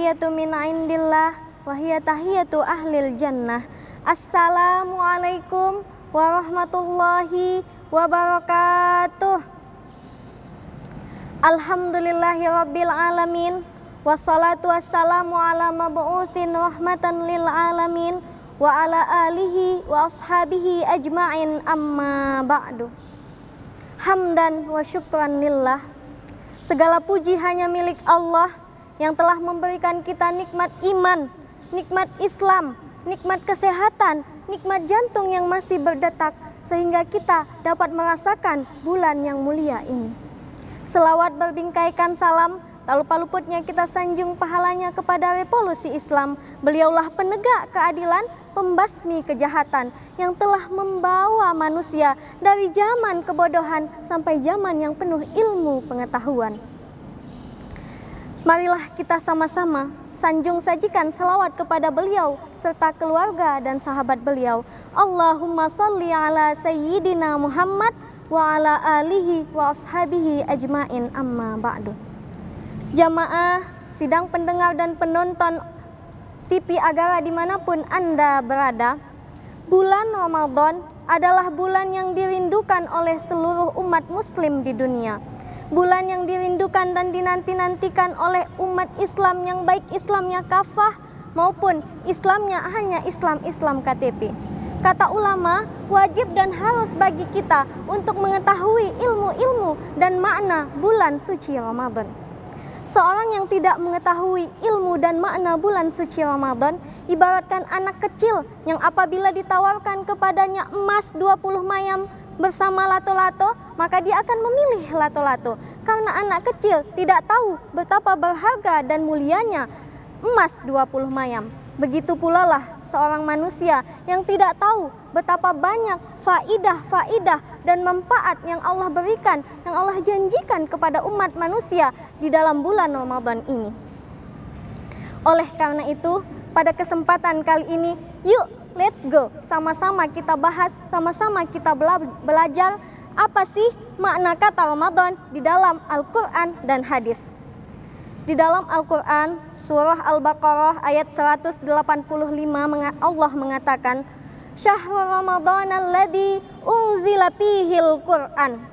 tahiyyatu min indillah wa hiya tahiyyatu ahlil jannah. Assalamualaikum warahmatullahi wabarakatuh. Alhamdulillahi rabbil alamin, wassalatu wassalamu ala mab'utsin rahmatan lil alamin wa ala alihi wa ashabihi ajma'in, amma ba'du. Hamdan wa syukran lillah. Segala puji hanya milik Allah yang telah memberikan kita nikmat iman, nikmat Islam, nikmat kesehatan, nikmat jantung yang masih berdetak, sehingga kita dapat merasakan bulan yang mulia ini. Selawat berbingkaikan salam, tak lupa luputnya kita sanjung pahalanya kepada revolusi Islam. Beliaulah penegak keadilan, pembasmi kejahatan yang telah membawa manusia dari zaman kebodohan sampai zaman yang penuh ilmu pengetahuan. Marilah kita sama-sama sanjung sajikan selawat kepada beliau serta keluarga dan sahabat beliau. Allahumma sholli ala sayyidina Muhammad wa ala alihi wa ashabihi ajmain, amma ba'du. Jamaah, sidang pendengar dan penonton TV Agara dimanapun Anda berada, bulan Ramadan adalah bulan yang dirindukan oleh seluruh umat muslim di dunia. Bulan yang dirindukan dan dinanti-nantikan oleh umat Islam yang baik Islamnya kafah maupun Islamnya hanya Islam KTP. Kata ulama, wajib dan harus bagi kita untuk mengetahui ilmu-ilmu dan makna bulan suci Ramadan. Seorang yang tidak mengetahui ilmu dan makna bulan suci Ramadan ibaratkan anak kecil yang apabila ditawarkan kepadanya emas 20 mayam bersama lato-lato, maka dia akan memilih lato-lato. Karena anak kecil tidak tahu betapa berharga dan mulianya emas 20 mayam. Begitu pula lah seorang manusia yang tidak tahu betapa banyak faidah dan manfaat yang Allah berikan, yang Allah janjikan kepada umat manusia di dalam bulan Ramadan ini. Oleh karena itu, pada kesempatan kali ini, yuk let's go, sama-sama kita bahas, sama-sama kita belajar apa sih makna kata Ramadan di dalam Al-Quran dan hadis. Di dalam Al-Quran, surah Al-Baqarah ayat 185, Allah mengatakan, Syahrul Ramadan alladzi unzila fihil Qur'an.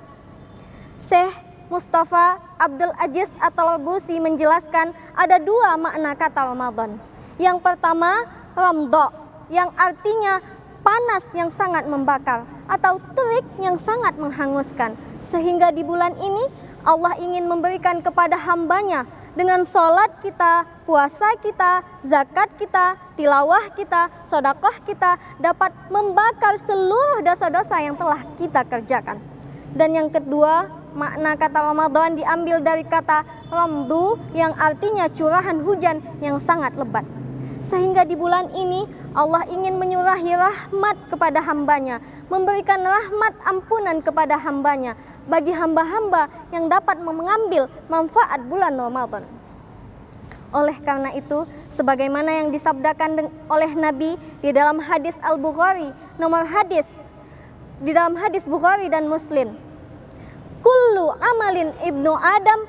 Syekh Mustafa Abdul Aziz At-Tarbusi menjelaskan ada dua makna kata Ramadan. Yang pertama, Ramdha, yang artinya panas yang sangat membakar atau terik yang sangat menghanguskan. Sehingga di bulan ini Allah ingin memberikan kepada hambanya dengan sholat kita, puasa kita, zakat kita, tilawah kita, sedekah kita dapat membakar seluruh dosa-dosa yang telah kita kerjakan. Dan yang kedua, makna kata Ramadan diambil dari kata ramdu yang artinya curahan hujan yang sangat lebat. Sehingga di bulan ini Allah ingin menyurahi rahmat kepada hambanya, memberikan rahmat ampunan kepada hambanya, bagi hamba-hamba yang dapat mengambil manfaat bulan Ramadan. Oleh karena itu, sebagaimana yang disabdakan oleh Nabi di dalam hadis Al-Bukhari, di dalam hadis Bukhari dan Muslim, kullu amalin ibnu Adam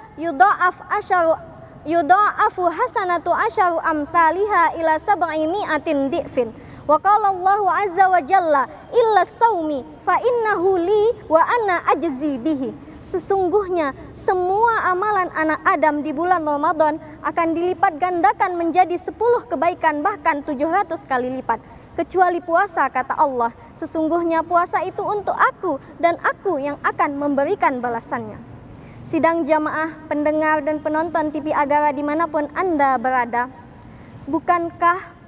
yudha'afu hasanatu asyaru amthaliha ila sab'i mi'atin di'fin. Wa qala Allahu azza wa jalla illa saumi fa innahu li wa ana ajzi bihi. Sesungguhnya semua amalan anak Adam di bulan Ramadan akan dilipat gandakan menjadi 10 kebaikan, bahkan 700 kali lipat, kecuali puasa, kata Allah. Sesungguhnya puasa itu untuk aku dan aku yang akan memberikan balasannya. Sidang jamaah, pendengar dan penonton TV Agara dimanapun Anda berada, bukankah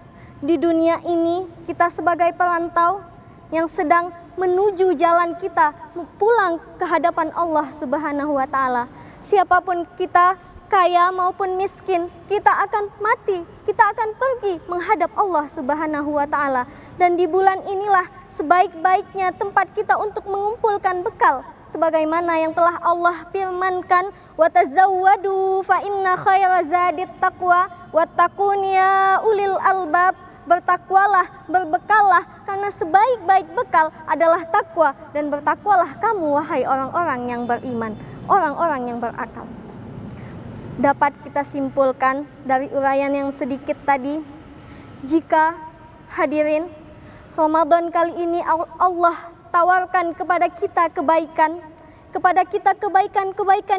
di dunia ini kita sebagai perantau yang sedang menuju jalan kita pulang ke hadapan Allah Subhanahu wa Ta'ala? Siapapun kita, kaya maupun miskin, kita akan mati, kita akan pergi menghadap Allah Subhanahu wa Ta'ala. Dan di bulan inilah sebaik-baiknya tempat kita untuk mengumpulkan bekal, sebagaimana yang telah Allah firmankan, wa tazawwadu fa inna khaira zadit taqwa wattaqun ya ulil albab. Bertakwalah, berbekallah, karena sebaik-baik bekal adalah takwa, dan bertakwalah kamu wahai orang-orang yang beriman, orang-orang yang berakal. dapat kita simpulkan dari uraian yang sedikit tadi, jika hadirin Ramadan kali ini Allah tawarkan kepada kita kebaikan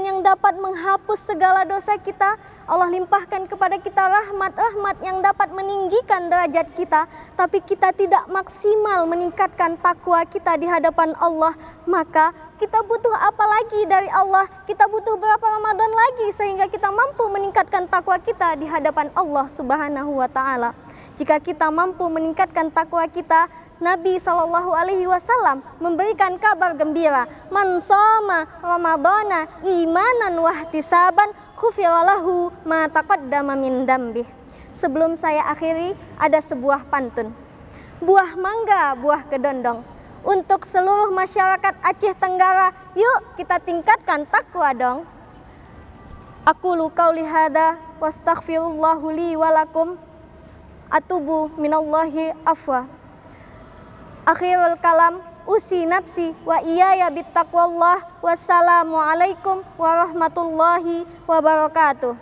yang dapat menghapus segala dosa kita. Allah limpahkan kepada kita rahmat-rahmat yang dapat meninggikan derajat kita, tapi kita tidak maksimal meningkatkan takwa kita di hadapan Allah, maka kita butuh apa lagi dari Allah? Kita butuh berapa Ramadan lagi sehingga kita mampu meningkatkan takwa kita di hadapan Allah Subhanahu wa taala. Jika kita mampu meningkatkan takwa kita, Nabi SAW memberikan kabar gembira, man shoma ramadhana imanan wahtisaban ghufira lahu ma taqaddama min dambih. Sebelum saya akhiri, ada sebuah pantun. Buah mangga, buah kedondong. Untuk seluruh masyarakat Aceh Tenggara, yuk kita tingkatkan takwa dong. Aqulu qauli hadza wastaghfirullahu li wa lakum. Atubu minallahi afwa. Akhirul kalam, usi nafsi wa iyaya bittaqwallah. Wassalamualaikum warahmatullahi wabarakatuh.